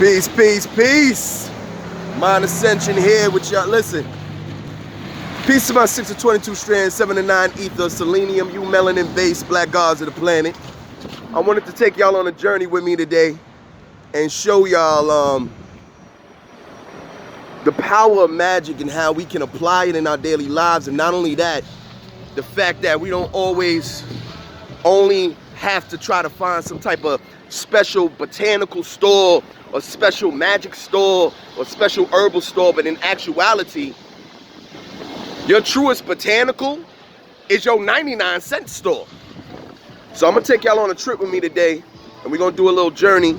Peace, peace, peace. Mind Ascension here with y'all. Listen. Peace to my 6 to 22 strands, 7 to 9 ether, selenium, you melanin based black gods of the planet. I wanted to take y'all on a journey with me today and show y'all the power of magic and how we can apply it in our daily lives. And not only that, the fact that we don't always only have to try to find some type of special botanical store or special magic store or special herbal store, but in actuality, your truest botanical is your 99-cent store. So I'm gonna take y'all on a trip with me today, and we're gonna do a little journey.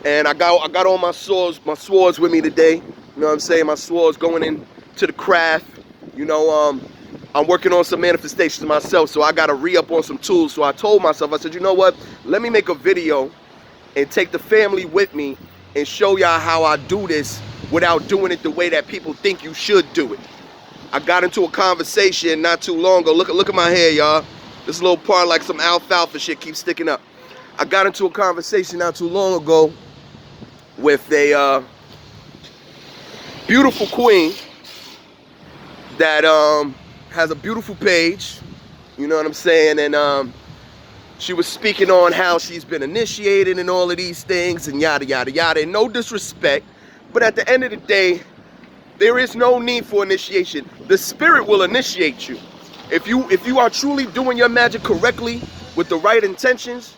And I got all my swords with me today. You know what I'm saying? My swords going into the craft. You know, I'm working on some manifestations myself, so I gotta re-up on some tools. So I told myself, I said, you know what? Let me make a video and take the family with me and show y'all how I do this without doing it the way that people think you should do it. I got into a conversation not too long ago. Look at my hair, y'all. This little part like some alfalfa shit keeps sticking up. I got into a conversation not too long ago with a beautiful queen that has a beautiful page. You know what I'm saying? And she was speaking on how she's been initiated and all of these things and yada, yada, yada. And no disrespect, but at the end of the day, there is no need for initiation. The spirit will initiate you. If you are truly doing your magic correctly with the right intentions,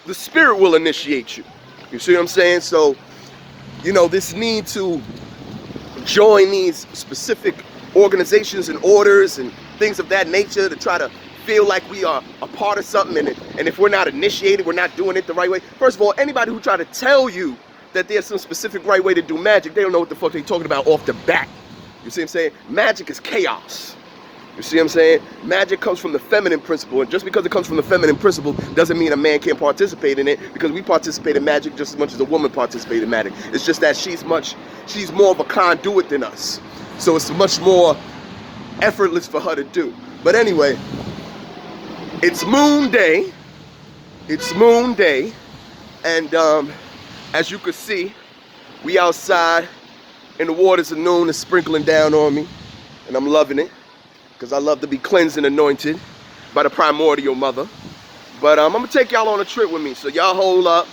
the spirit will initiate you. You see what I'm saying? So, you know, this need to join these specific organizations and orders and things of that nature to try to feel like we are a part of something, and if we're not initiated, we're not doing it the right way. First of all, anybody who try to tell you that there's some specific right way to do magic, they don't know what the fuck they're talking about off the bat. You see what I'm saying? Magic is chaos. You see what I'm saying? Magic comes from the feminine principle, and just because it comes from the feminine principle doesn't mean a man can't participate in it, because we participate in magic just as much as a woman participates in magic. It's just that she's more of a conduit than us. So it's much more effortless for her to do. But anyway, it's moon day. It's moon day. And as you can see, we outside and the waters of noon is sprinkling down on me. And I'm loving it, because I love to be cleansed and anointed by the primordial mother. But I'm going to take y'all on a trip with me. So y'all hold up,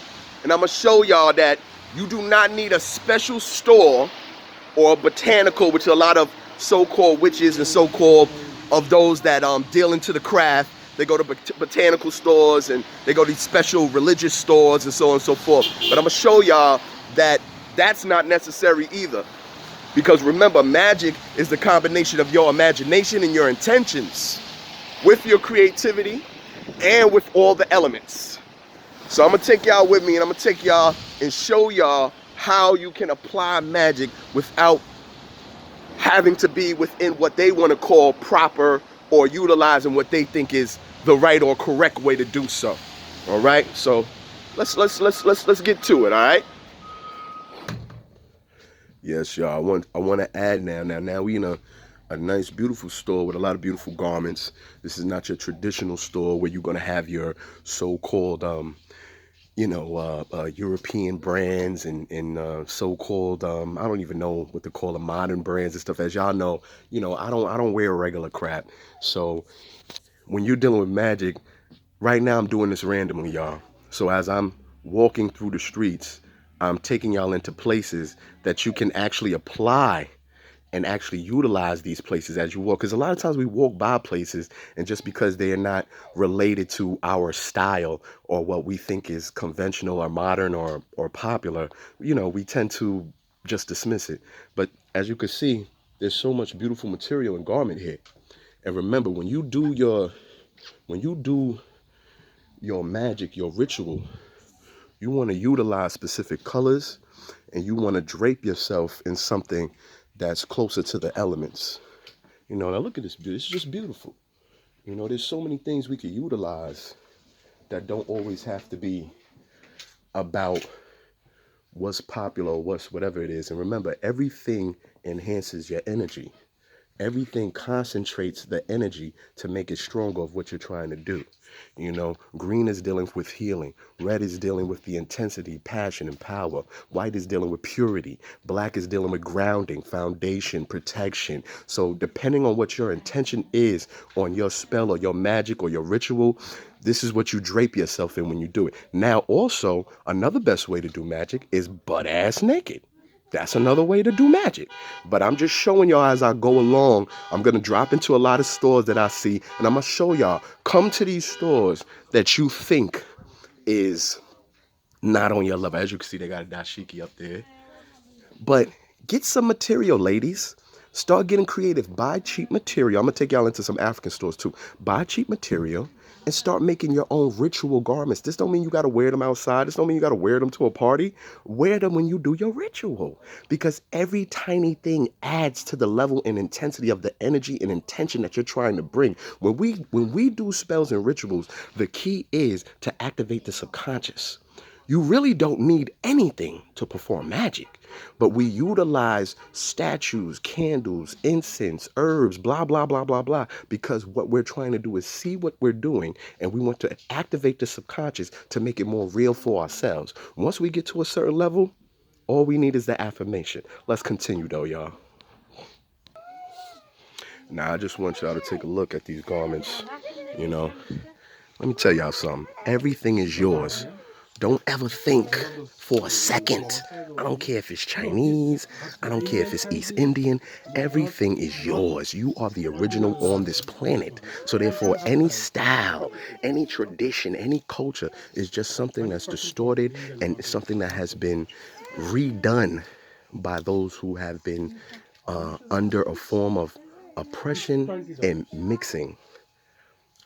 and I'm going to show y'all that you do not need a special store or a botanical, which a lot of so-called witches and so-called of those that deal into the craft. They go to botanical stores and they go to these special religious stores and so on and so forth. But I'm going to show y'all that that's not necessary either. Because remember, magic is the combination of your imagination and your intentions with your creativity and with all the elements. So I'm going to take y'all with me, and I'm going to take y'all and show y'all how you can apply magic without having to be within what they want to call proper, or utilizing what they think is the right or correct way to do so. All right, so let's get to it. All right. Yes, y'all. I want to add now we in a nice, beautiful store with a lot of beautiful garments. This is not your traditional store where you're gonna have your so-called European brands and so-called I don't even know what to call them, modern brands and stuff. As y'all know, I don't wear regular crap. So when you're dealing with magic, right now I'm doing this randomly, y'all. So as I'm walking through the streets, I'm taking y'all into places that you can actually apply and actually utilize these places as you walk. Because a lot of times we walk by places, and just because they are not related to our style or what we think is conventional or modern or popular, we tend to just dismiss it. But as you can see, there's so much beautiful material and garment here. And remember, when you do your magic, your ritual, you want to utilize specific colors, and you want to drape yourself in something that's closer to the elements. Now look at this. It's just beautiful. There's so many things we could utilize that don't always have to be about what's popular or whatever it is. And remember, everything enhances your energy. Everything concentrates the energy to make it stronger of what you're trying to do. You know, green is dealing with healing. Red is dealing with the intensity, passion, and power. White is dealing with purity. Black is dealing with grounding, foundation, protection. So depending on what your intention is on your spell or your magic or your ritual, this is what you drape yourself in when you do it. Now, also, another best way to do magic is butt ass naked. That's another way to do magic. But I'm just showing y'all as I go along. I'm going to drop into a lot of stores that I see, and I'm going to show y'all. Come to these stores that you think is not on your level. As you can see, they got a dashiki up there. But get some material, ladies. Start getting creative. Buy cheap material. I'm going to take y'all into some African stores too. Buy cheap material and start making your own ritual garments. This don't mean you got to wear them outside. This don't mean you got to wear them to a party. Wear them when you do your ritual, because every tiny thing adds to the level and intensity of the energy and intention that you're trying to bring. When we do spells and rituals, the key is to activate the subconscious. You really don't need anything to perform magic, but we utilize statues, candles, incense, herbs, blah, blah, blah, blah, blah, because what we're trying to do is see what we're doing, and we want to activate the subconscious to make it more real for ourselves. Once we get to a certain level, all we need is the affirmation. Let's continue though, y'all. Now, I just want y'all to take a look at these garments, you know. Let me tell y'all something. Everything is yours. Don't ever think for a second. I don't care if it's Chinese. I don't care if it's East Indian. Everything is yours. You are the original on this planet. So therefore, any style, any tradition, any culture is just something that's distorted and something that has been redone by those who have been under a form of oppression and mixing.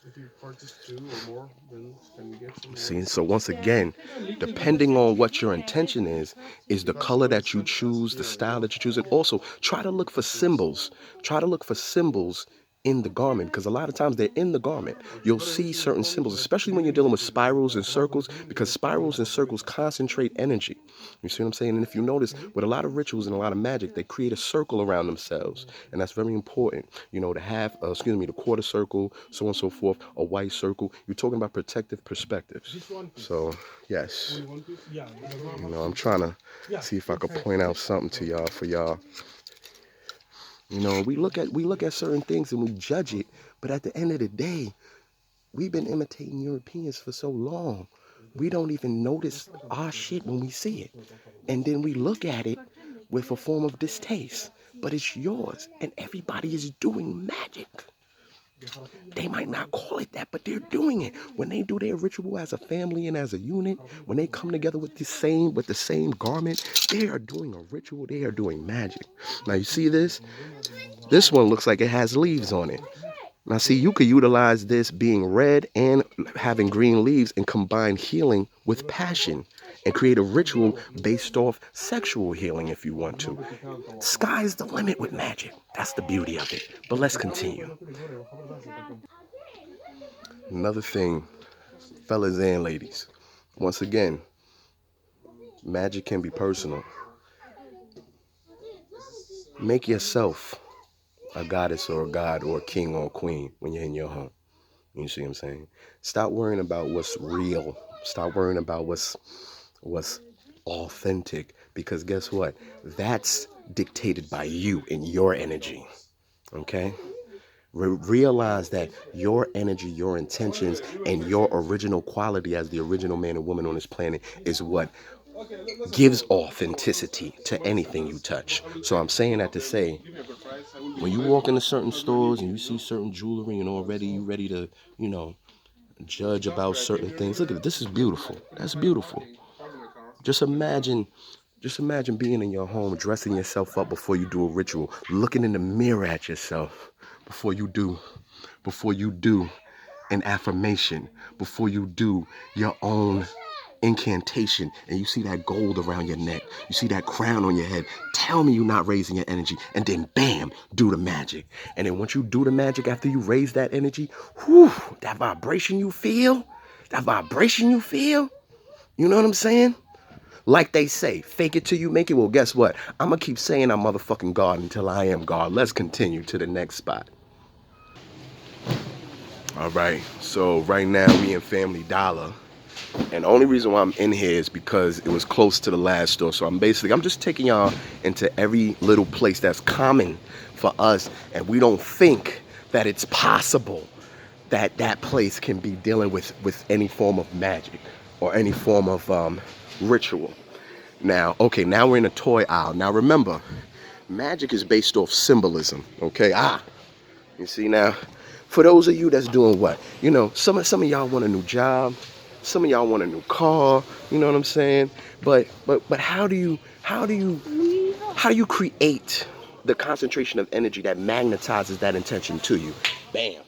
If you purchase 2 or more, then you get some more. See, so once again, depending on what your intention is the color that you choose, the style that you choose, and also try to look for symbols. Try to look for symbols in the garment, because a lot of times they're in the garment. You'll see certain symbols, especially when you're dealing with spirals and circles, because spirals and circles concentrate energy. You see what I'm saying? And if you notice, with a lot of rituals and a lot of magic, they create a circle around themselves, and that's very important. You know, to have, the quarter circle, so on and so forth, a white circle. You're talking about protective perspectives. So, yes. You know, I'm trying to see if I could point out something to y'all for y'all. You know, we look at certain things and we judge it, but at the end of the day, we've been imitating Europeans for so long. We don't even notice our shit when we see it. And then we look at it with a form of distaste. But it's yours, and everybody is doing magic. They might not call it that, but they're doing it. When they do their ritual as a family and as a unit, when they come together with the same garment, they are doing a ritual. They are doing magic. Now you see this? This one looks like it has leaves on it. Now see, you could utilize this being red and having green leaves and combine healing with passion and create a ritual based off sexual healing if you want to. Sky's the limit with magic. That's the beauty of it. But let's continue. Another thing, fellas and ladies, once again, magic can be personal. Make yourself a goddess or a god or a king or a queen when you're in your home. You see what I'm saying? Stop worrying about what's real. Stop worrying about what's authentic, because guess what? That's dictated by you and your energy. Okay? Realize that your energy, your intentions, and your original quality as the original man and woman on this planet is what gives authenticity to anything you touch. So I'm saying that to say, when you walk into certain stores and you see certain jewelry and already you ready to, judge about certain things. Look at it. This is beautiful. That's beautiful. Just imagine being in your home, dressing yourself up before you do a ritual, looking in the mirror at yourself before you do an affirmation, before you do your own incantation, and you see that gold around your neck, you see that crown on your head. Tell me you're not raising your energy, and then bam, do the magic. And then once you do the magic, after you raise that energy, whew, that vibration you feel, you know what I'm saying? Like they say, fake it till you make it. Well, guess what? I'm going to keep saying I'm motherfucking God until I am God. Let's continue to the next spot. All right. So right now we in Family Dollar. And the only reason why I'm in here is because it was close to the last store. So I'm just taking y'all into every little place that's common for us. And we don't think that it's possible that that place can be dealing with any form of magic or any form of ritual. Now, okay, now we're in a toy aisle. Now remember, magic is based off symbolism, okay? You see now, for those of you that's doing what? You know, some of y'all want a new job, some of y'all want a new car, you know what I'm saying? But how do you create the concentration of energy that magnetizes that intention to you? Bam.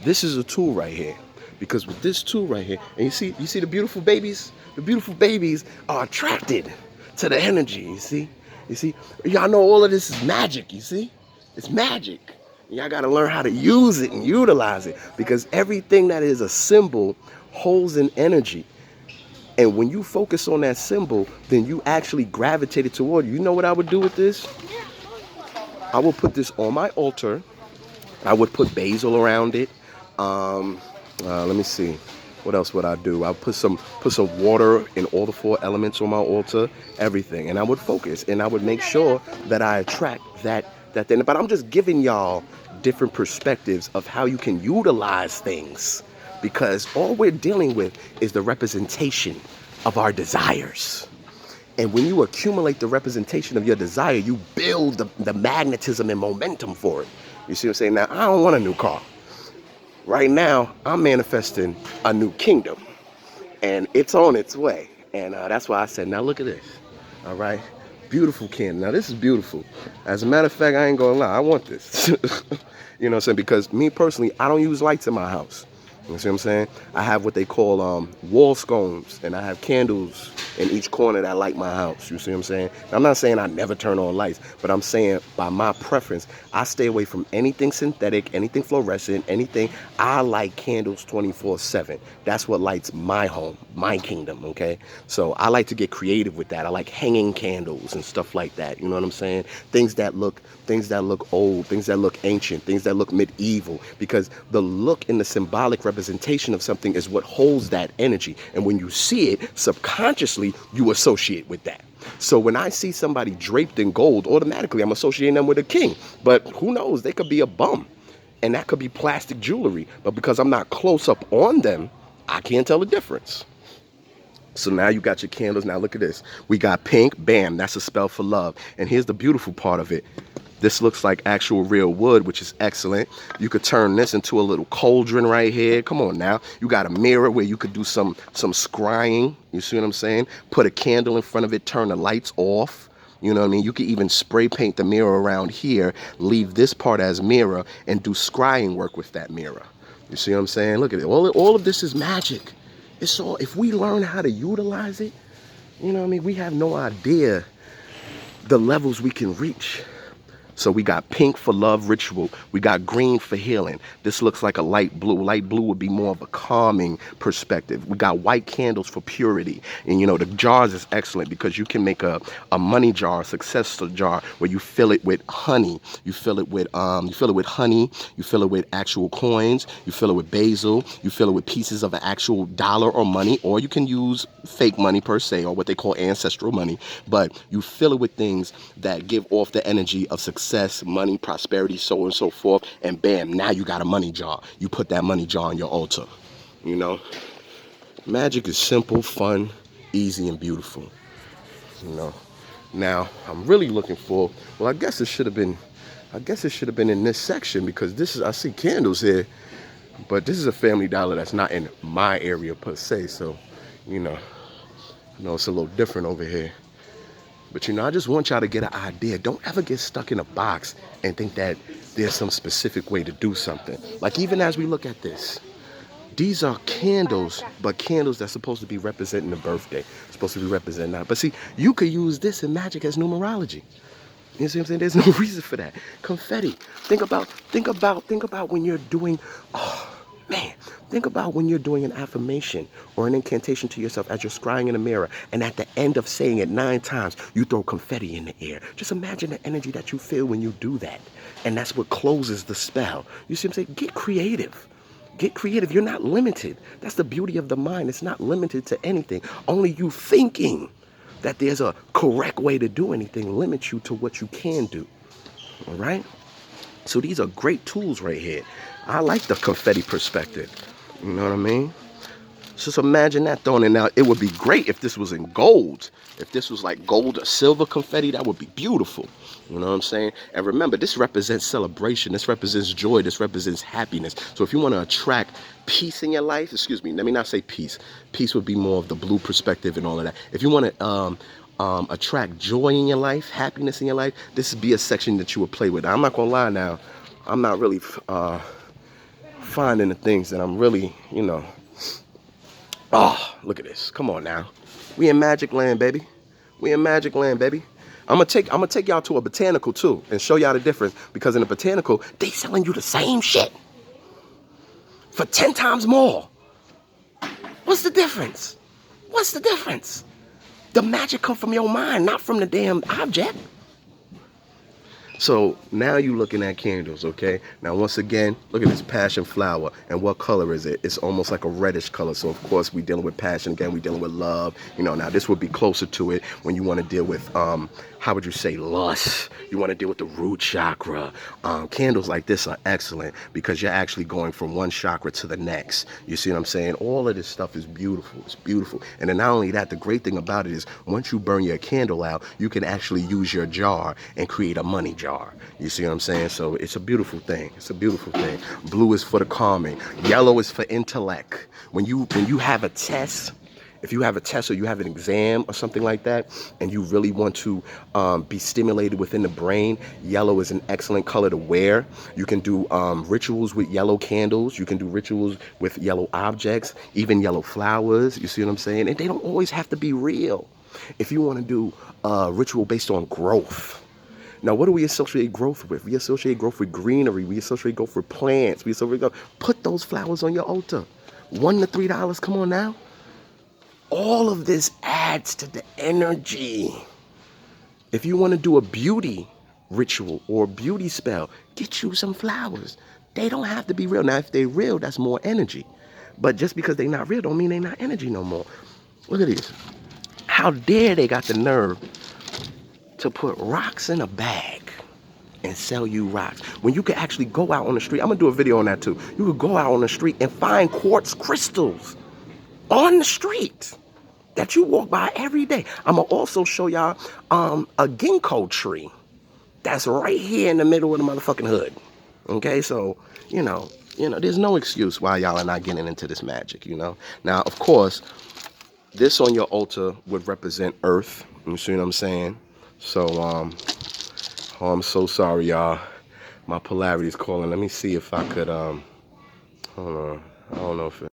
This is a tool right here. Because with this tool right here, and you see the beautiful babies? The beautiful babies are attracted to the energy, you see? Y'all know all of this is magic, you see? It's magic. Y'all gotta learn how to use it and utilize it, because everything that is a symbol holds an energy. And when you focus on that symbol, then you actually gravitate it toward you. You know what I would do with this? I would put this on my altar. I would put basil around it. Let me see. What else would I do? I'll put some water in all the 4 elements on my altar, everything. And I would focus and I would make sure that I attract that thing. But I'm just giving y'all different perspectives of how you can utilize things, because all we're dealing with is the representation of our desires. And when you accumulate the representation of your desire, you build the magnetism and momentum for it. You see what I'm saying? Now, I don't want a new car. Right now, I'm manifesting a new kingdom, and it's on its way. And that's why I said, now look at this. All right. Beautiful candle. Now, this is beautiful. As a matter of fact, I ain't gonna lie. I want this. You know what I'm saying? Because me personally, I don't use lights in my house. You see what I'm saying? I have what they call wall scones, and I have candles in each corner that light my house. You see what I'm saying? Now, I'm not saying I never turn on lights, but I'm saying by my preference, I stay away from anything synthetic, anything fluorescent, anything. I like candles 24/7. That's what lights my home, my kingdom, okay? So I like to get creative with that. I like hanging candles and stuff like that. You know what I'm saying? Things that look old, things that look ancient, things that look medieval, because the look in the symbolic representation of something is what holds that energy. And when you see it, subconsciously, you associate with that. So when I see somebody draped in gold, automatically I'm associating them with a king. But who knows? They could be a bum. And that could be plastic jewelry. But because I'm not close up on them, I can't tell the difference. So now you got your candles. Now look at this. We got pink. Bam. That's a spell for love. And here's the beautiful part of it. This looks like actual real wood, which is excellent. You could turn this into a little cauldron right here. Come on now. You got a mirror where you could do some scrying. You see what I'm saying? Put a candle in front of it, turn the lights off. You know what I mean? You could even spray paint the mirror around here, leave this part as mirror, and do scrying work with that mirror. You see what I'm saying? Look at it. All of this is magic. It's all, if we learn how to utilize it, you know what I mean? We have no idea the levels we can reach. So we got pink for love ritual. We got green for healing. This looks like a light blue. Light blue would be more of a calming perspective. We got white candles for purity. And you know, the jars is excellent because you can make a money jar, a success jar, where you fill it with honey. You fill it with honey. You fill it with actual coins. You fill it with basil. You fill it with pieces of an actual dollar or money, or you can use fake money per se, or what they call ancestral money. But you fill it with things that give off the energy of success, money, prosperity, so on and so forth, and bam, now you got a money jar. You put that money jar on your altar. You know, magic is simple, fun, easy, and beautiful. You know, now I'm really looking for, well, I guess it should have been in this section, because this is, I see candles here, but this is a Family Dollar that's not in my area per se. So, you know, I know it's a little different over here. But, you know, I just want y'all to get an idea. Don't ever get stuck in a box and think that there's some specific way to do something. Like, even as we look at this, these are candles, but candles that's supposed to be representing the birthday, supposed to be representing that. But see, you could use this in magic as numerology. You see what I'm saying? There's no reason for that. Confetti. Think about when you're doing, Man, think about when you're doing an affirmation or an incantation to yourself as you're scrying in the mirror, and at the end of saying it 9 times, you throw confetti in the air. Just imagine the energy that you feel when you do that. And that's what closes the spell. You see what I'm saying? Get creative. Get creative. You're not limited. That's the beauty of the mind. It's not limited to anything. Only you thinking that there's a correct way to do anything limits you to what you can do. All right? So these are great tools right here. I like the confetti perspective. You know what I mean? Just imagine that throwing in. Now, it would be great if this was in gold. If this was like gold or silver confetti, that would be beautiful. You know what I'm saying? And remember, this represents celebration. This represents joy. This represents happiness. So if you want to attract peace in your life, excuse me, let me not say peace. Peace would be more of the blue perspective and all of that. If you want to attract joy in your life, happiness in your life, this would be a section that you would play with. Now, I'm not going to lie now. I'm not really finding the things that I'm really, you know. Oh, look at this. Come on now. We in Magic Land, baby. We in Magic Land, baby. I'm gonna take y'all to a botanical too and show y'all the difference, because in the botanical, they selling you the same shit for 10 times more. What's the difference? What's the difference? The magic come from your mind, not from the damn object. So now you're looking at candles, okay? Now, once again, look at this passion flower. And what color is it? It's almost like a reddish color. So, of course, we're dealing with passion. Again, we're dealing with love. You know, now this would be closer to it when you want to deal with, how would you say, lust. You want to deal with the root chakra. Candles like this are excellent because you're actually going from one chakra to the next. You see what I'm saying? All of this stuff is beautiful. It's beautiful. And then not only that, the great thing about it is once you burn your candle out, you can actually use your jar and create a money jar. You see what I'm saying? So it's a beautiful thing. It's a beautiful thing. Blue is for the calming. Yellow is for intellect. When you have a test, if you have a test or you have an exam or something like that, and you really want to be stimulated within the brain, yellow is an excellent color to wear. You can do rituals with yellow candles. You can do rituals with yellow objects, even yellow flowers. You see what I'm saying? And they don't always have to be real. If you want to do a ritual based on growth. Now, what do we associate growth with? We associate growth with greenery. We associate growth with plants. We associate growth. Put those flowers on your altar. $1 to $3. Come on now. All of this adds to the energy. If you want to do a beauty ritual or a beauty spell, get you some flowers. They don't have to be real. Now, if they're real, that's more energy. But just because they're not real don't mean they're not energy no more. Look at these. How dare they got the nerve to put rocks in a bag and sell you rocks when you can actually go out on the street. I'm gonna do a video on that too. You could go out on the street and find quartz crystals on the street that you walk by every day. I'm gonna also show y'all a ginkgo tree that's right here in the middle of the motherfucking hood. Okay, so you know, there's no excuse why y'all are not getting into this magic. You know, now of course, this on your altar would represent Earth. You see what I'm saying? So, oh, I'm so sorry, y'all. My polarity is calling. Let me see if I could, hold on. I don't know if it